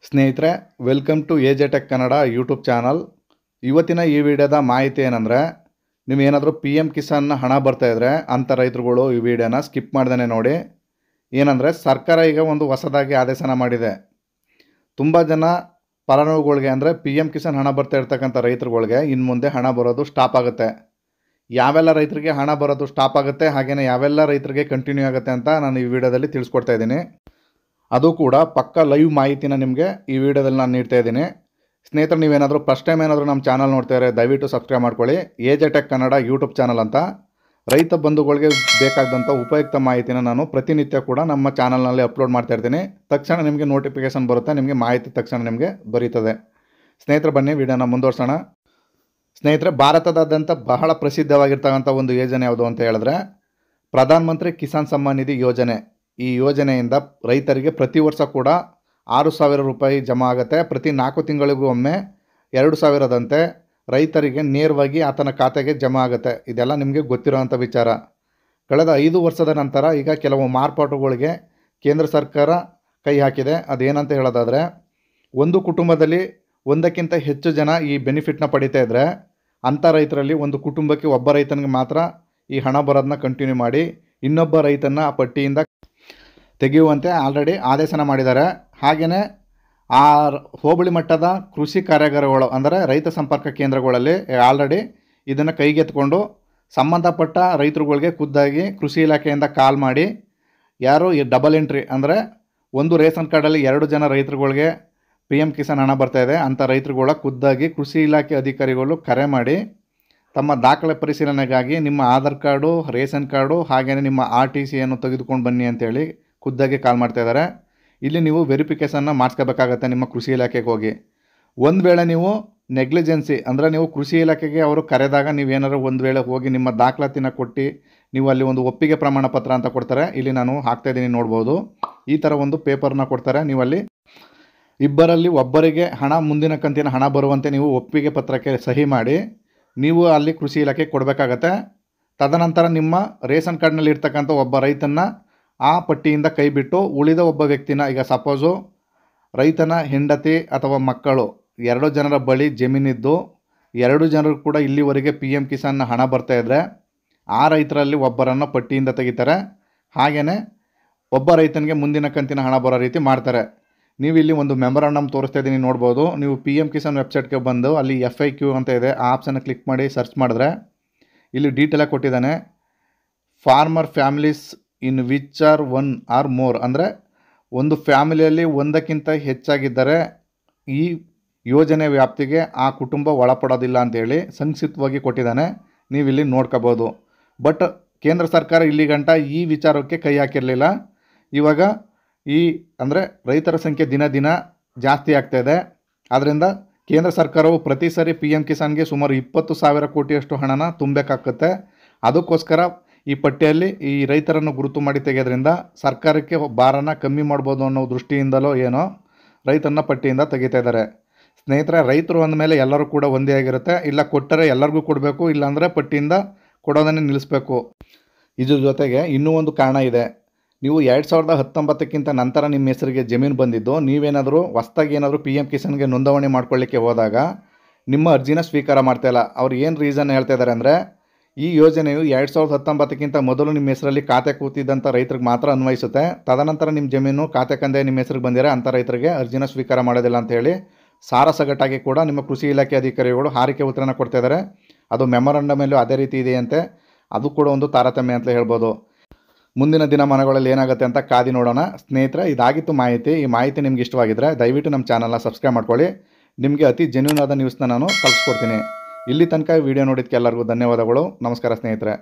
ಸ್ನೇಹಿತರೆ, welcome to AJ tech Kannada YouTube channel. ಇವತ್ತಿನ ಈ ವಿಡಿಯೋದ ಮಾಹಿತಿ ಏನಂದರೆ, ನಿಮಗೇನಾದರೂ ಪಿ ಎಮ್ ಕಿಸಾನ್ನ ಹಣ ಬರ್ತಾಯಿದ್ರೆ ಅಂಥ ರೈತರುಗಳು ಈ ವಿಡಿಯೋನ ಸ್ಕಿಪ್ ಮಾಡ್ದೇ ನೋಡಿ. ಏನಂದರೆ, ಸರ್ಕಾರ ಈಗ ಒಂದು ಹೊಸದಾಗಿ ಆದೇಶನ ಮಾಡಿದೆ. ತುಂಬ ಜನ ಫಲಾನುಭವಿಗಳಿಗೆ ಅಂದರೆ ಪಿ ಎಮ್ ಕಿಸಾನ್ ಹಣ ಬರ್ತಾ ಇರ್ತಕ್ಕಂಥ ರೈತರುಗಳಿಗೆ ಇನ್ನು ಮುಂದೆ ಹಣ ಬರೋದು ಸ್ಟಾಪ್ ಆಗುತ್ತೆ. ಯಾವೆಲ್ಲ ರೈತರಿಗೆ ಹಣ ಬರೋದು ಸ್ಟಾಪ್ ಆಗುತ್ತೆ, ಹಾಗೆಯೇ ಯಾವೆಲ್ಲ ರೈತರಿಗೆ ಕಂಟಿನ್ಯೂ ಆಗುತ್ತೆ ಅಂತ ನಾನು ಈ ವಿಡಿಯೋದಲ್ಲಿ ತಿಳಿಸ್ಕೊಡ್ತಾ ಇದ್ದೀನಿ. ಅದು ಕೂಡ ಪಕ್ಕ ಲೈವ್ ಮಾಹಿತಿನ ನಿಮಗೆ ಈ ವಿಡಿಯೋದಲ್ಲಿ ನಾನು ನೀಡ್ತಾ ಇದ್ದೀನಿ. ಸ್ನೇಹಿತರು, ನೀವೇನಾದರೂ ಫಸ್ಟ್ ಟೈಮ್ ಏನಾದರೂ ನಮ್ಮ ಚಾನಲ್ ನೋಡ್ತಾಯಿದ್ರೆ ದಯವಿಟ್ಟು ಸಬ್ಸ್ಕ್ರೈಬ್ ಮಾಡ್ಕೊಳ್ಳಿ. AJ tech Kannada YouTube channel ಅಂತ ರೈತ ಬಂಧುಗಳಿಗೆ ಬೇಕಾದಂಥ ಉಪಯುಕ್ತ ಮಾಹಿತಿನ ನಾನು ಪ್ರತಿನಿತ್ಯ ಕೂಡ ನಮ್ಮ ಚಾನಲ್ನಲ್ಲಿ ಅಪ್ಲೋಡ್ ಮಾಡ್ತಾ ಇರ್ತೀನಿ. ತಕ್ಷಣ ನಿಮಗೆ ನೋಟಿಫಿಕೇಷನ್ ಬರುತ್ತೆ, ನಿಮಗೆ ಮಾಹಿತಿ ತಕ್ಷಣ ನಿಮಗೆ ಬರೀತದೆ. ಸ್ನೇಹಿತರೆ, ಬನ್ನಿ ವಿಡಿಯೋನ ಮುಂದುವರ್ಸೋಣ. ಸ್ನೇಹಿತರೆ, ಭಾರತದಾದ್ಯಂತ ಬಹಳ ಪ್ರಸಿದ್ಧವಾಗಿರ್ತಕ್ಕಂಥ ಒಂದು ಯೋಜನೆ ಯಾವುದು ಅಂತ ಹೇಳಿದ್ರೆ ಪ್ರಧಾನ ಮಂತ್ರಿ ಕಿಸಾನ್ ಸಮ್ಮಾನ್ ನಿಧಿ ಯೋಜನೆ. ಈ ಯೋಜನೆಯಿಂದ ರೈತರಿಗೆ ಪ್ರತಿ ವರ್ಷ ಕೂಡ 6,000 ರೂಪಾಯಿ ಜಮಾ ಆಗುತ್ತೆ. ಪ್ರತಿ 4 ತಿಂಗಳಿಗೂ ಒಮ್ಮೆ 2,000ದಂತೆ ರೈತರಿಗೆ ನೇರವಾಗಿ ಆತನ ಖಾತೆಗೆ ಜಮಾ ಆಗುತ್ತೆ. ಇದೆಲ್ಲ ನಿಮಗೆ ಗೊತ್ತಿರೋವಂಥ ವಿಚಾರ. ಕಳೆದ 5 ವರ್ಷದ ನಂತರ ಈಗ ಕೆಲವು ಮಾರ್ಪಾಟುಗಳಿಗೆ ಕೇಂದ್ರ ಸರ್ಕಾರ ಕೈ ಹಾಕಿದೆ. ಅದೇನಂತ ಹೇಳೋದಾದರೆ, ಒಂದು ಕುಟುಂಬದಲ್ಲಿ ಒಂದಕ್ಕಿಂತ ಹೆಚ್ಚು ಜನ ಈ ಬೆನಿಫಿಟ್ನ ಪಡಿತಾ ಇದ್ದರೆ ಅಂಥ ರೈತರಲ್ಲಿ ಒಂದು ಕುಟುಂಬಕ್ಕೆ ಒಬ್ಬ ರೈತನಿಗೆ ಮಾತ್ರ ಈ ಹಣ ಬರೋದನ್ನ ಕಂಟಿನ್ಯೂ ಮಾಡಿ ಇನ್ನೊಬ್ಬ ರೈತನ ಆ ಪಟ್ಟಿಯಿಂದ ತೆಗೆಯುವಂತೆ ಆಲ್ರೆಡಿ ಆದೇಶನ ಮಾಡಿದ್ದಾರೆ. ಹಾಗೆಯೇ ಆ ಹೋಬಳಿ ಮಟ್ಟದ ಕೃಷಿ ಕಾರ್ಯಾಗಾರಗಳು ಅಂದರೆ ರೈತ ಸಂಪರ್ಕ ಕೇಂದ್ರಗಳಲ್ಲಿ ಆಲ್ರೆಡಿ ಇದನ್ನು ಕೈಗೆತ್ತಿಕೊಂಡು ಸಂಬಂಧಪಟ್ಟ ರೈತರುಗಳಿಗೆ ಖುದ್ದಾಗಿ ಕೃಷಿ ಇಲಾಖೆಯಿಂದ ಕಾಲ್ ಮಾಡಿ, ಯಾರು ಈ ಡಬಲ್ ಎಂಟ್ರಿ ಅಂದರೆ ಒಂದು ರೇಷನ್ ಕಾರ್ಡಲ್ಲಿ 2 ಜನ ರೈತರುಗಳಿಗೆ ಪಿ ಎಮ್ ಕಿಸಾನ್ ಹಣ ಬರ್ತಾಯಿದೆ ಅಂಥ ರೈತರುಗಳ ಖುದ್ದಾಗಿ ಕೃಷಿ ಇಲಾಖೆ ಅಧಿಕಾರಿಗಳು ಕರೆ ಮಾಡಿ ತಮ್ಮ ದಾಖಲೆ ಪರಿಶೀಲನೆಗಾಗಿ ನಿಮ್ಮ ಆಧಾರ್ ಕಾರ್ಡು, ರೇಷನ್ ಕಾರ್ಡು ಹಾಗೆಯೇ ನಿಮ್ಮ RTCಯನ್ನು ತೆಗೆದುಕೊಂಡು ಬನ್ನಿ ಅಂತೇಳಿ ಖುದ್ದಾಗಿ ಕಾಲ್ ಮಾಡ್ತಾಯಿದ್ದಾರೆ. ಇಲ್ಲಿ ನೀವು ವೆರಿಫಿಕೇಷನ್ನ ಮಾಡಿಸ್ಕೋಬೇಕಾಗತ್ತೆ ನಿಮ್ಮ ಕೃಷಿ ಇಲಾಖೆಗೆ ಹೋಗಿ. ಒಂದು ವೇಳೆ ನೀವು ನೆಗ್ಲಿಜೆನ್ಸಿ ಅಂದರೆ ನೀವು ಕೃಷಿ ಇಲಾಖೆಗೆ ಅವರು ಕರೆದಾಗ ನೀವೇನಾದ್ರು ಒಂದು ವೇಳೆ ಹೋಗಿ ನಿಮ್ಮ ದಾಖಲಾತಿನ ಕೊಟ್ಟು ನೀವು ಅಲ್ಲಿ ಒಂದು ಒಪ್ಪಿಗೆ ಪ್ರಮಾಣ ಪತ್ರ ಅಂತ ಕೊಡ್ತಾರೆ. ಇಲ್ಲಿ ನಾನು ಹಾಕ್ತಾಯಿದ್ದೀನಿ, ನೋಡ್ಬೋದು. ಈ ಥರ ಒಂದು ಪೇಪರ್ನ ಕೊಡ್ತಾರೆ. ನೀವಲ್ಲಿ ಇಬ್ಬರಲ್ಲಿ ಒಬ್ಬರಿಗೆ ಹಣ ಮುಂದಿನ ಕಂತಿನ ಹಣ ಬರುವಂತೆ ನೀವು ಒಪ್ಪಿಗೆ ಪತ್ರಕ್ಕೆ ಸಹಿ ಮಾಡಿ ನೀವು ಅಲ್ಲಿ ಕೃಷಿ ಇಲಾಖೆಗೆ ಕೊಡಬೇಕಾಗತ್ತೆ. ತದನಂತರ ನಿಮ್ಮ ರೇಷನ್ ಕಾರ್ಡ್ನಲ್ಲಿ ಇರ್ತಕ್ಕಂಥ ಒಬ್ಬ ರೈತನ ಆ ಪಟ್ಟಿಯಿಂದ ಕೈ ಬಿಟ್ಟು ಉಳಿದ ಒಬ್ಬ ವ್ಯಕ್ತಿನ, ಈಗ ಸಪೋಸು ರೈತನ ಹೆಂಡತಿ ಅಥವಾ ಮಕ್ಕಳು 2 ಜನರ ಬಳಿ ಜಮೀನಿದ್ದು 2 ಜನರು ಕೂಡ ಇಲ್ಲಿವರೆಗೆ ಪಿ ಎಮ್ ಕಿಸಾನ್ನ ಹಣ ಬರ್ತಾಯಿದ್ರೆ ಆ ರೈತರಲ್ಲಿ ಒಬ್ಬರನ್ನು ಪಟ್ಟಿಯಿಂದ ತೆಗಿತಾರೆ. ಹಾಗೆಯೇ ಒಬ್ಬ ರೈತನಿಗೆ ಮುಂದಿನ ಕಂತಿನ ಹಣ ಬರೋ ರೀತಿ ಮಾಡ್ತಾರೆ. ನೀವು ಇಲ್ಲಿ ಒಂದು ಮೆಮೊರಾಂಡಮ್ ತೋರಿಸ್ತಾ ಇದ್ದೀನಿ, ನೋಡ್ಬೋದು. ನೀವು ಪಿ ಎಮ್ ಕಿಸಾನ್ ವೆಬ್ಸೈಟ್ಗೆ ಬಂದು ಅಲ್ಲಿ FAQ ಅಂತ ಇದೆ, ಆ ಆಪ್ಷನ್ನ ಕ್ಲಿಕ್ ಮಾಡಿ ಸರ್ಚ್ ಮಾಡಿದ್ರೆ ಇಲ್ಲಿ ಡೀಟೇಲಾಗಿ ಕೊಟ್ಟಿದ್ದಾನೆ. Farmer families in which are 1 are more ಅಂದರೆ ಒಂದು ಫ್ಯಾಮಿಲಿಯಲ್ಲಿ ಒಂದಕ್ಕಿಂತ ಹೆಚ್ಚಾಗಿದ್ದರೆ ಈ ಯೋಜನೆ ವ್ಯಾಪ್ತಿಗೆ ಆ ಕುಟುಂಬ ಒಳಪಡೋದಿಲ್ಲ ಅಂತೇಳಿ ಸಂಕ್ಷಿಪ್ತವಾಗಿ ಕೊಟ್ಟಿದ್ದಾನೆ. ನೀವು ಇಲ್ಲಿ ನೋಡ್ಕೋಬೋದು. ಬಟ್ ಕೇಂದ್ರ ಸರ್ಕಾರ ಇಲ್ಲಿ ಗಂಟ ಈ ವಿಚಾರಕ್ಕೆ ಕೈ ಹಾಕಿರಲಿಲ್ಲ. ಇವಾಗ ಈ ಅಂದರೆ ರೈತರ ಸಂಖ್ಯೆ ದಿನ ದಿನ ಜಾಸ್ತಿ ಆಗ್ತಾಯಿದೆ. ಆದ್ದರಿಂದ ಕೇಂದ್ರ ಸರ್ಕಾರವು ಪ್ರತಿ ಸರಿ ಪಿ ಎಮ್ ಕಿಸಾನ್ಗೆ ಸುಮಾರು 20,000 ಕೋಟಿಯಷ್ಟು ಹಣನ ತುಂಬಬೇಕಾಗುತ್ತೆ. ಅದಕ್ಕೋಸ್ಕರ ಈ ಪಟ್ಟಿಯಲ್ಲಿ ಈ ರೈತರನ್ನು ಗುರುತು ಮಾಡಿ ತೆಗೆಯೋದ್ರಿಂದ ಸರ್ಕಾರಕ್ಕೆ ಭಾರನ ಕಮ್ಮಿ ಮಾಡ್ಬೋದು ಅನ್ನೋ ದೃಷ್ಟಿಯಿಂದಲೋ ಏನೋ ರೈತನ ಪಟ್ಟಿಯಿಂದ ತೆಗಿತಾ ಇದ್ದಾರೆ. ಸ್ನೇಹಿತರೆ, ರೈತರು ಅಂದಮೇಲೆ ಎಲ್ಲರೂ ಕೂಡ ಒಂದೇ ಆಗಿರುತ್ತೆ. ಇಲ್ಲ ಕೊಟ್ಟರೆ ಎಲ್ಲರಿಗೂ ಕೊಡಬೇಕು, ಇಲ್ಲಾಂದರೆ ಪಟ್ಟಿಯಿಂದ ಕೊಡೋದನ್ನೇ ನಿಲ್ಲಿಸಬೇಕು. ಇದ್ರ ಜೊತೆಗೆ ಇನ್ನೂ ಒಂದು ಕಾರಣ ಇದೆ. ನೀವು 2019ಕ್ಕಿಂತ ನಂತರ ನಿಮ್ಮ ಹೆಸರಿಗೆ ಜಮೀನು ಬಂದಿದ್ದು ನೀವೇನಾದರೂ ಹೊಸ್ದಾಗಿ ಏನಾದರೂ ಪಿ ಎಮ್ ಕಿಸಾನ್ಗೆ ನೋಂದಣಿ ಮಾಡ್ಕೊಳ್ಳಿಕ್ಕೆ ಹೋದಾಗ ನಿಮ್ಮ ಅರ್ಜಿನ ಸ್ವೀಕಾರ ಮಾಡ್ತಾಯಿಲ್ಲ. ಅವ್ರು ಏನು ರೀಸನ್ ಹೇಳ್ತಾ ಇದ್ದಾರೆ ಅಂದರೆ, ಈ ಯೋಜನೆಯು 2019ಕ್ಕಿಂತ ಮೊದಲು ನಿಮ್ಮ ಹೆಸರಲ್ಲಿ ಖಾತೆ ಕೂತಿದ್ದಂಥ ರೈತರಿಗೆ ಮಾತ್ರ ಅನ್ವಯಿಸುತ್ತೆ. ತದನಂತರ ನಿಮ್ಮ ಜಮೀನು ಖಾತೆ ಕಂದೆ ನಿಮ್ಮ ಹೆಸರಿಗೆ ಬಂದಿರೋ ಅಂಥ ರೈತರಿಗೆ ಅರ್ಜಿನ ಸ್ವೀಕಾರ ಮಾಡೋದಿಲ್ಲ ಅಂತೇಳಿ ಸಾರಸಗಟಾಗಿ ಕೂಡ ನಿಮ್ಮ ಕೃಷಿ ಇಲಾಖೆ ಅಧಿಕಾರಿಗಳು ಹಾರಿಕೆ ಉತ್ತರನ ಕೊಡ್ತಾ ಇದ್ದಾರೆ. ಅದು ಮೆಮೊರಾಂಡಮಲ್ಲೂ ಅದೇ ರೀತಿ ಇದೆಯಂತೆ. ಅದು ಕೂಡ ಒಂದು ತಾರತಮ್ಯ ಅಂತ ಹೇಳ್ಬೋದು. ಮುಂದಿನ ದಿನಮಾನಗಳಲ್ಲಿ ಏನಾಗುತ್ತೆ ಅಂತ ಕಾದಿ ನೋಡೋಣ. ಸ್ನೇಹಿತರೆ, ಇದಾಗಿತ್ತು ಮಾಹಿತಿ. ಈ ಮಾಹಿತಿ ನಿಮ್ಗೆ ಇಷ್ಟವಾಗಿದ್ದರೆ ದಯವಿಟ್ಟು ನಮ್ಮ ಚಾನಲ್ನ ಸಬ್ಸ್ಕ್ರೈಬ್ ಮಾಡ್ಕೊಳ್ಳಿ. ನಿಮಗೆ ಅತಿ ಜೆನ್ಯೂನ್ ಆದ ನ್ಯೂಸ್ನ ನಾನು ತಲುಪಿಸ್ಕೊಡ್ತೀನಿ. ಇಲ್ಲಿ ತನಕ ವಿಡಿಯೋ ನೋಡಿದ್ದಕ್ಕೆ ಎಲ್ಲರಿಗೂ ಧನ್ಯವಾದಗಳು. ನಮಸ್ಕಾರ ಸ್ನೇಹಿತರೆ.